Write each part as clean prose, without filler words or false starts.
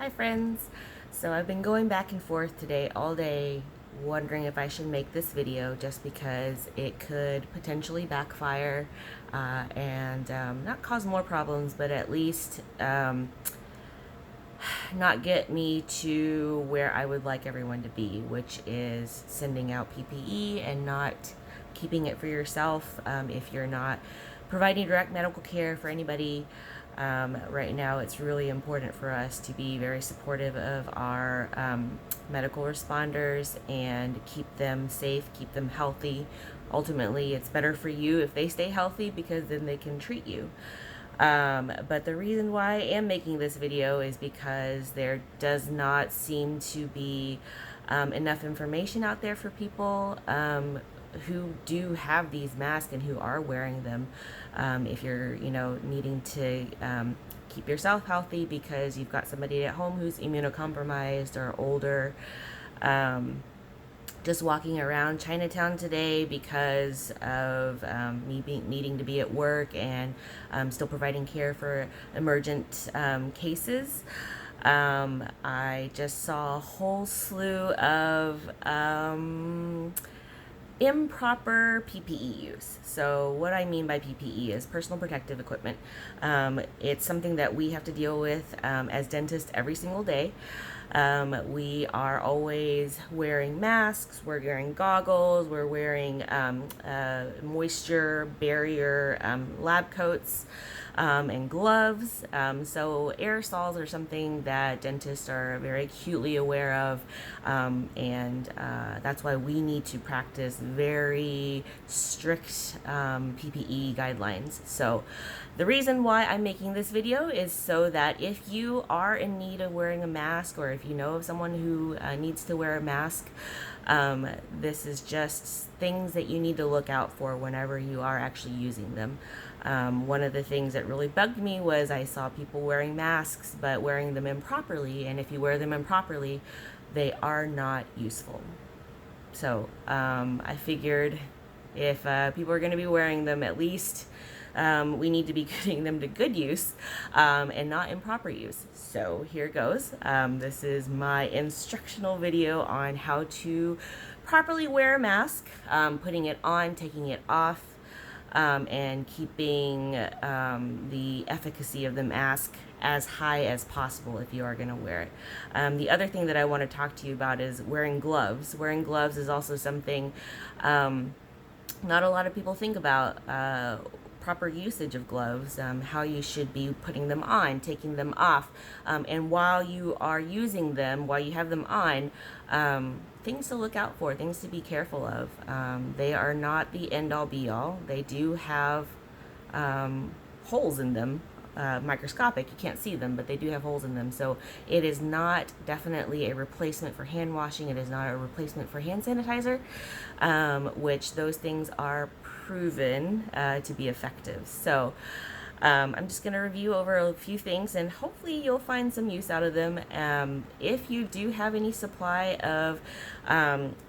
Hi friends! So I've been going back and forth today all day wondering if I should make this video just because it could potentially backfire and not cause more problems, but at least not get me to where I would like everyone to be, which is sending out PPE and not keeping it for yourself if you're not providing direct medical care for anybody. Right now, it's really important for us to be very supportive of our medical responders and keep them safe, keep them healthy. Ultimately, it's better for you if they stay healthy because then they can treat you. But the reason why I am making this video is because there does not seem to be enough information out there for people who do have these masks and who are wearing them. If you're, needing to keep yourself healthy because you've got somebody at home who's immunocompromised or older. Just walking around Chinatown today because of me needing to be at work and still providing care for emergent cases. I just saw a whole slew of improper PPE use. So what I mean by PPE is personal protective equipment. It's something that we have to deal with as dentists every single day. We are always wearing masks, we're wearing goggles, we're wearing moisture barrier lab coats and gloves. So aerosols are something that dentists are very acutely aware of, and that's why we need to practice very strict PPE guidelines. So the reason why I'm making this video is so that if you are in need of wearing a mask, or if you know of someone who needs to wear a mask, this is just things that you need to look out for whenever you are actually using them. One of the things that really bugged me was I saw people wearing masks but wearing them improperly, and if you wear them improperly, they are not useful. So I figured if people are going to be wearing them, at least we need to be putting them to good use and not improper use. So here goes. This is my instructional video on how to properly wear a mask, putting it on, taking it off, and keeping the efficacy of the mask as high as possible if you are going to wear it. The other thing that I want to talk to you about is wearing gloves. Wearing gloves is also something not a lot of people think about. Proper usage of gloves, how you should be putting them on, taking them off, and while you are using them, while you have them on, things to look out for, things to be careful of. They are not the end-all be-all. They do have holes in them, microscopic, you can't see them, but they do have holes in them. So it is not definitely a replacement for hand washing. It is not a replacement for hand sanitizer, which those things are proven to be effective. So I'm just going to review over a few things and hopefully you'll find some use out of them. If you do have any supply of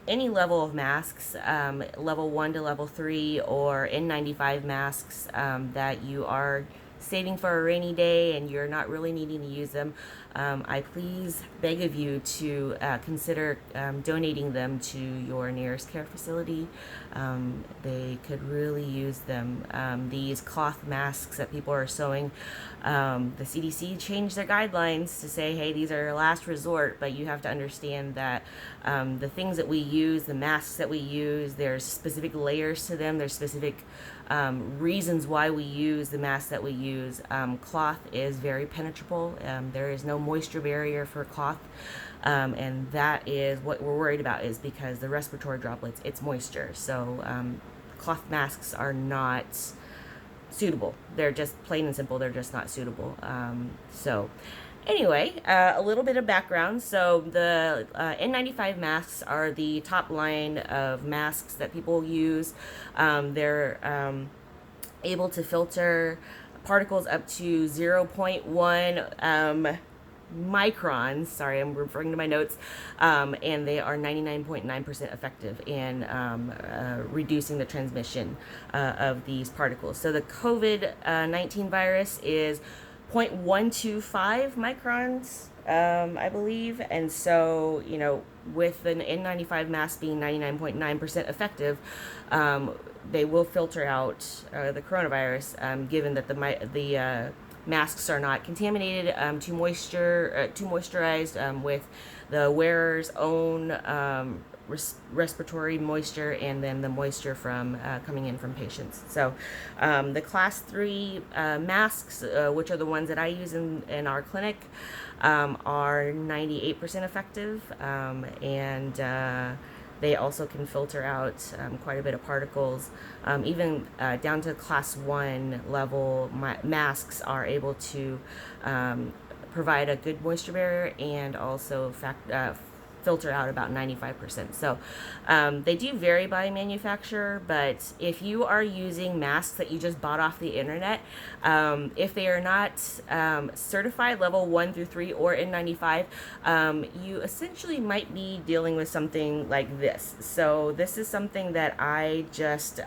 any level of masks, level 1 to level 3 or N95 masks that you are saving for a rainy day and you're not really needing to use them, I please beg of you to consider donating them to your nearest care facility. They could really use them. These cloth masks that people are sewing, the CDC changed their guidelines to say, hey, these are a last resort, but you have to understand that the things that we use, the masks that we use, there's specific layers to them, there's specific reasons why we use the masks that we use. Cloth is very penetrable. There is no moisture barrier for cloth, and that is what we're worried about, is because the respiratory droplets, it's moisture. So cloth masks are not suitable. They're just plain and simple, they're just not suitable. Anyway, a little bit of background. So the N95 masks are the top line of masks that people use. They're able to filter particles up to 0.1 microns. Sorry, I'm referring to my notes. And they are 99.9% effective in reducing the transmission of these particles. So the COVID-19 virus is 0.125 microns, I believe. And so, with an N95 mask being 99.9% effective, they will filter out the coronavirus, given that the masks are not contaminated, too moisturized, with the wearer's own respiratory moisture, and then the moisture from coming in from patients. So the class 3 masks, which are the ones that I use in our clinic, are 98% effective, and they also can filter out quite a bit of particles. Even down to class 1 level, masks are able to provide a good moisture barrier and also filter out about 95%. So they do vary by manufacturer, but if you are using masks that you just bought off the internet, if they are not certified level 1 through 3 or N95, you essentially might be dealing with something like this. So this is something that I just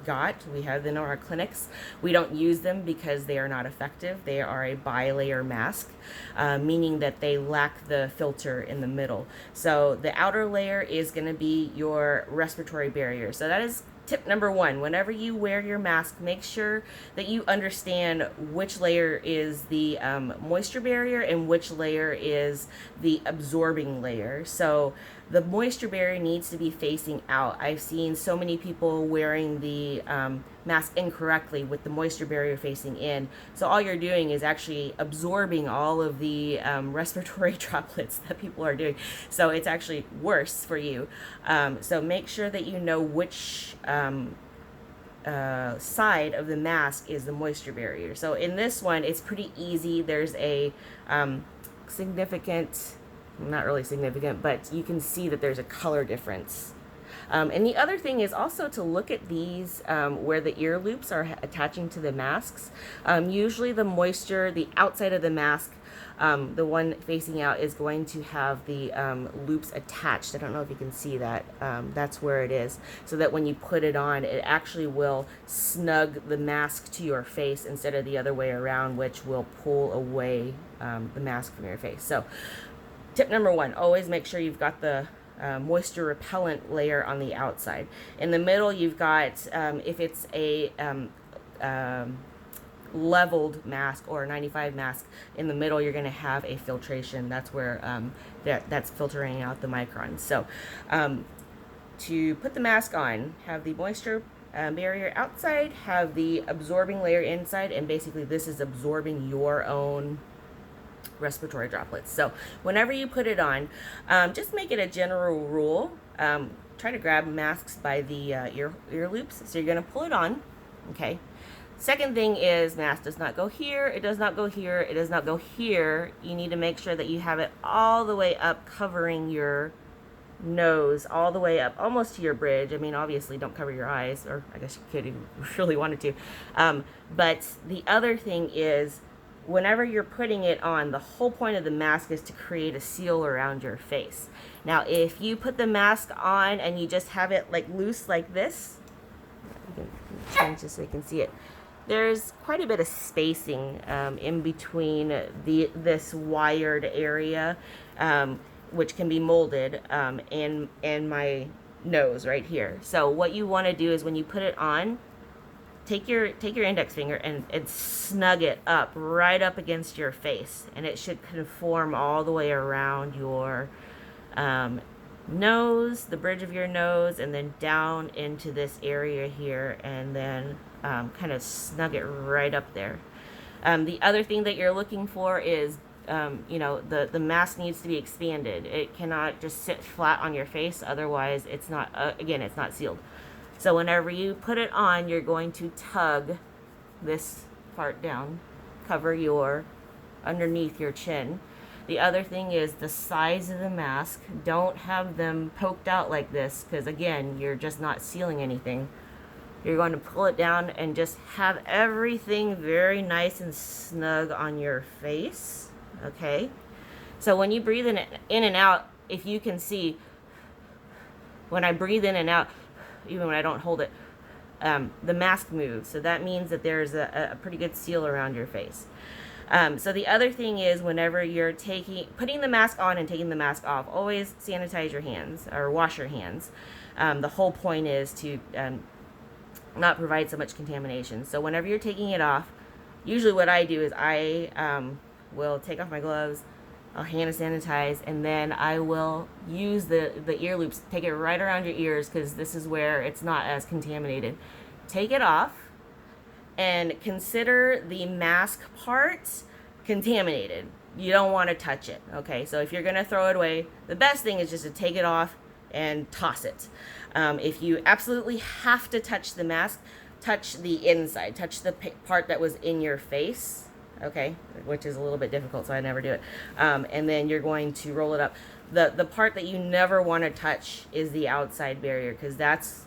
got. We have them in our clinics. We don't use them because they are not effective. They are a bilayer mask, meaning that they lack the filter in the middle. So the outer layer is going to be your respiratory barrier. So that is tip number 1. Whenever you wear your mask, make sure that you understand which layer is the moisture barrier and which layer is the absorbing layer. So the moisture barrier needs to be facing out. I've seen so many people wearing the mask incorrectly with the moisture barrier facing in. So all you're doing is actually absorbing all of the respiratory droplets that people are doing. So it's actually worse for you. So make sure that you know which side of the mask is the moisture barrier. So in this one, it's pretty easy. There's a significant, not really significant, but you can see that there's a color difference. And the other thing is also to look at these where the ear loops are attaching to the masks. Usually the moisture, the outside of the mask, the one facing out, is going to have the loops attached. I don't know if you can see that. That's where it is. So that when you put it on, it actually will snug the mask to your face instead of the other way around, which will pull away the mask from your face. So tip number 1, always make sure you've got the moisture repellent layer on the outside. In the middle, you've got, if it's a leveled mask or a 95 mask, in the middle you're going to have a filtration. That's where that's filtering out the microns. So to put the mask on, have the moisture barrier outside, have the absorbing layer inside, and basically this is absorbing your own respiratory droplets. So whenever you put it on, just make it a general rule. Try to grab masks by the ear loops. So you're going to pull it on. Okay. Second thing is, mask does not go here. It does not go here. It does not go here. You need to make sure that you have it all the way up, covering your nose all the way up, almost to your bridge. I mean, obviously don't cover your eyes, or I guess you could if you really wanted to. But the other thing is, whenever you're putting it on, the whole point of the mask is to create a seal around your face. Now, if you put the mask on and you just have it like loose like this, you can change this so you can see it. There's quite a bit of spacing in between this wired area, which can be molded, and my nose right here. So what you want to do is when you put it on, take your index finger and snug it up right up against your face, and it should conform all the way around your nose, the bridge of your nose, and then down into this area here, and then kind of snug it right up there. The other thing that you're looking for is, the mask needs to be expanded. It cannot just sit flat on your face, otherwise it's not, again, it's not sealed. So whenever you put it on, you're going to tug this part down, cover your, underneath your chin. The other thing is the size of the mask. Don't have them poked out like this, because again, you're just not sealing anything. You're going to pull it down and just have everything very nice and snug on your face. Okay? So when you breathe in and out, if you can see, when I breathe in and out, even when I don't hold it, the mask moves. So that means that there's a pretty good seal around your face. So the other thing is, whenever you're putting the mask on and taking the mask off, always sanitize your hands or wash your hands. The whole point is to not provide so much contamination. So whenever you're taking it off, usually what I do is I will take off my gloves, I'll hand sanitize, and then I will use the ear loops, take it right around your ears, because this is where it's not as contaminated. Take it off and consider the mask part contaminated. You don't want to touch it, okay? So if you're going to throw it away, the best thing is just to take it off and toss it. If you absolutely have to touch the mask, touch the inside, touch the part that was in your face, okay, which is a little bit difficult, so I never do it. And then you're going to roll it up. The part that you never want to touch is the outside barrier, because that's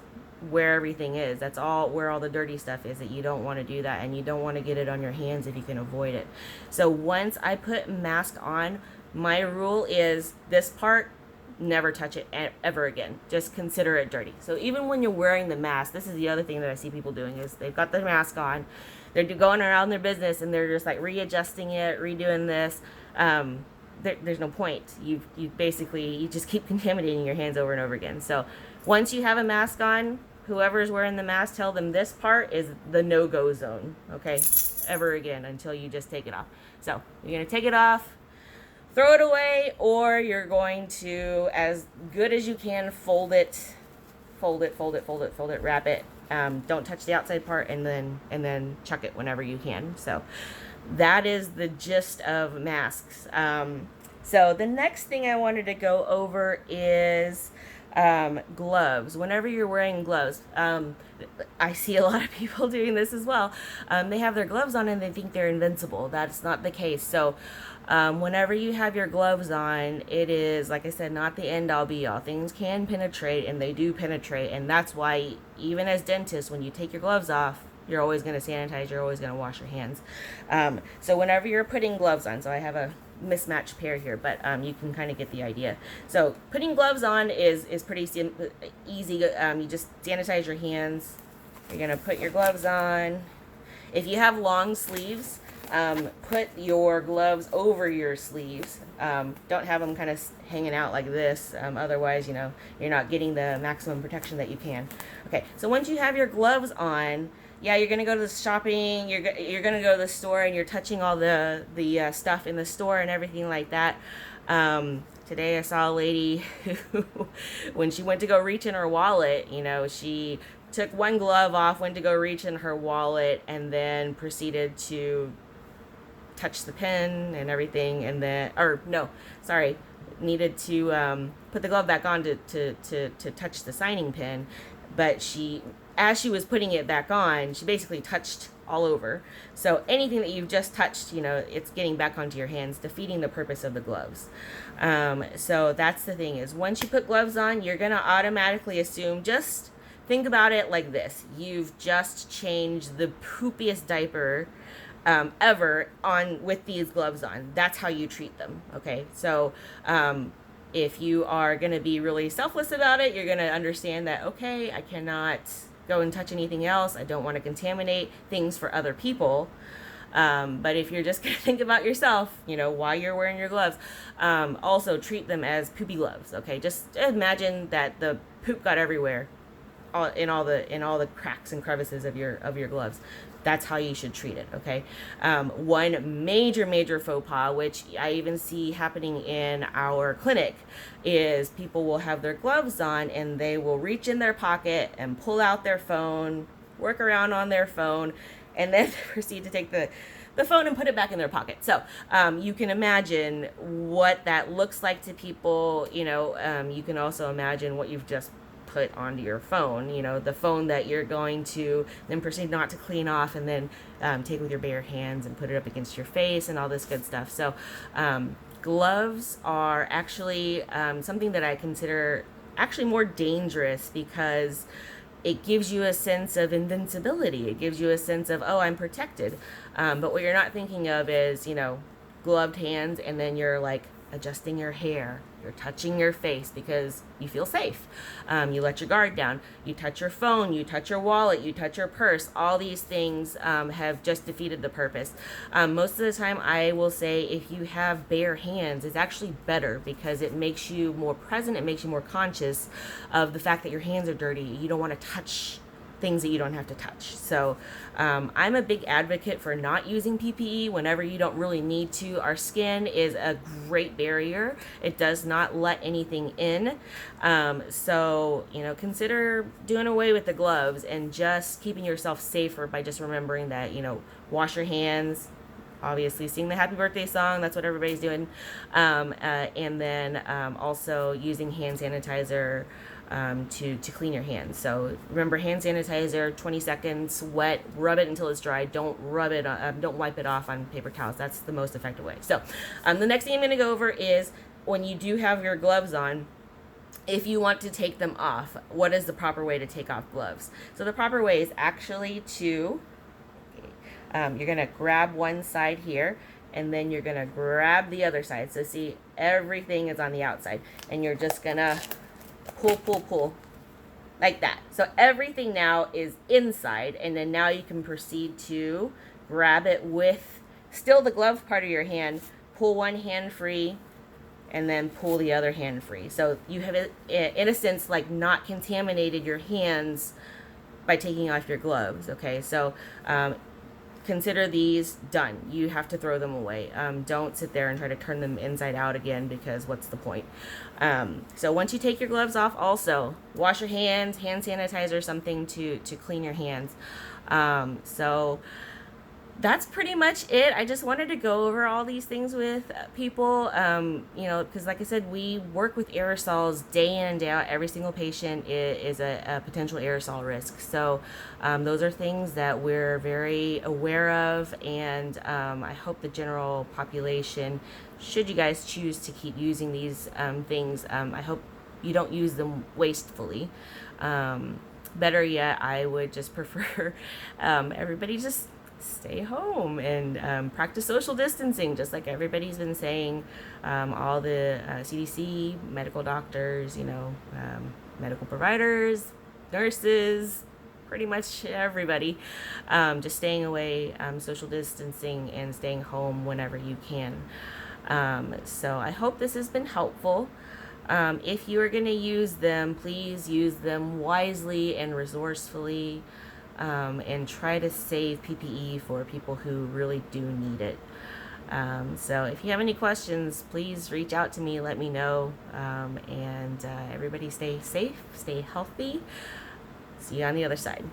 where everything is. That's all where all the dirty stuff is. That you don't want to do that, and you don't want to get it on your hands if you can avoid it. So once I put mask on, my rule is this part, never touch it ever again. Just consider it dirty. So even when you're wearing the mask, this is the other thing that I see people doing, is they've got the mask on, they're going around their business, and they're just like readjusting it, redoing this. There's no point. You just keep contaminating your hands over and over again. So once you have a mask on, whoever's wearing the mask, tell them this part is the no-go zone, okay? Ever again, until you just take it off. So you're going to take it off, throw it away, or you're going to, as good as you can, fold it, wrap it. Don't touch the outside part, and then chuck it whenever you can. So that is the gist of masks. So the next thing I wanted to go over is gloves. Whenever you're wearing gloves, I see a lot of people doing this as well. They have their gloves on and they think they're invincible. That's not the case. So whenever you have your gloves on, it is, like I said, not the end all be all. Things can penetrate, and they do penetrate, and that's why even as dentists, when you take your gloves off, you're always going to sanitize, you're always going to wash your hands. So whenever you're putting gloves on, so I have a mismatched pair here, but you can kind of get the idea. So putting gloves on is pretty easy. You just sanitize your hands. You're going to put your gloves on. If you have long sleeves, put your gloves over your sleeves. Don't have them kind of hanging out like this. Otherwise, you're not getting the maximum protection that you can. Okay, so once you have your gloves on, yeah, you're gonna go to the shopping. You're gonna go to the store, and you're touching all the stuff in the store and everything like that. Today I saw a lady who, when she went to go reach in her wallet, she took one glove off, went to go reach in her wallet, and then proceeded to touch the pen and everything, and then, needed to put the glove back on to touch the signing pen, but as she was putting it back on, she basically touched all over. So anything that you've just touched, it's getting back onto your hands, defeating the purpose of the gloves. So that's the thing, is once you put gloves on, you're going to automatically assume, just think about it like this. You've just changed the poopiest diaper ever with these gloves on. That's how you treat them, okay? So if you are going to be really selfless about it, you're going to understand that, okay, I cannot go and touch anything else. I don't want to contaminate things for other people. But if you're just going to think about yourself, while you're wearing your gloves, also treat them as poopy gloves, okay? Just imagine that the poop got everywhere, in all the cracks and crevices of your gloves. That's how you should treat it, okay? One major faux pas, which I even see happening in our clinic, is people will have their gloves on and they will reach in their pocket and pull out their phone, work around on their phone, and then proceed to take the phone and put it back in their pocket. So you can imagine what that looks like to people. You can also imagine what you've just put onto your phone, the phone that you're going to then proceed not to clean off, and then take with your bare hands and put it up against your face and all this good stuff. So gloves are actually something that I consider actually more dangerous, because it gives you a sense of invincibility. It gives you a sense of, oh, I'm protected. But what you're not thinking of is, gloved hands, and then you're like adjusting your hair, you're touching your face because you feel safe. You let your guard down. You touch your phone, you touch your wallet, you touch your purse. All these things have just defeated the purpose. Most of the time, I will say if you have bare hands, it's actually better because it makes you more present. It makes you more conscious of the fact that your hands are dirty. You don't want to touch things that you don't have to touch. So I'm a big advocate for not using PPE whenever you don't really need to. Our skin is a great barrier. It does not let anything in. So, consider doing away with the gloves and just keeping yourself safer by just remembering that, wash your hands. Obviously, sing the happy birthday song. That's what everybody's doing. And then also using hand sanitizer to clean your hands. So remember, hand sanitizer, 20 seconds, wet, rub it until it's dry. Don't don't wipe it off on paper towels. That's the most effective way. So the next thing I'm going to go over is when you do have your gloves on, if you want to take them off, what is the proper way to take off gloves? So the proper way is actually to, you're going to grab one side here, and then you're going to grab the other side. So see, everything is on the outside, and you're just going to pull like that. So everything now is inside, and then now you can proceed to grab it with still the glove part of your hand, pull one hand free, and then pull the other hand free. So you have, in a sense, like not contaminated your hands by taking off your gloves. Okay, so consider these done. You have to throw them away. Don't sit there and try to turn them inside out again, because what's the point? So once you take your gloves off, also wash your hands, hand sanitizer, something to clean your hands. So that's pretty much it. I just wanted to go over all these things with people, because like I said, we work with aerosols day in and day out. Every single patient is a potential aerosol risk. So those are things that we're very aware of, and I hope the general population, should you guys choose to keep using these things, I hope you don't use them wastefully. Better yet, I would just prefer everybody just stay home and practice social distancing, just like everybody's been saying. All the CDC, medical doctors, medical providers, nurses, pretty much everybody, just staying away, social distancing, and staying home whenever you can. So I hope this has been helpful. If you are going to use them, please use them wisely and resourcefully. And try to save PPE for people who really do need it. So if you have any questions, please reach out to me, let me know, and everybody stay safe, stay healthy. See you on the other side.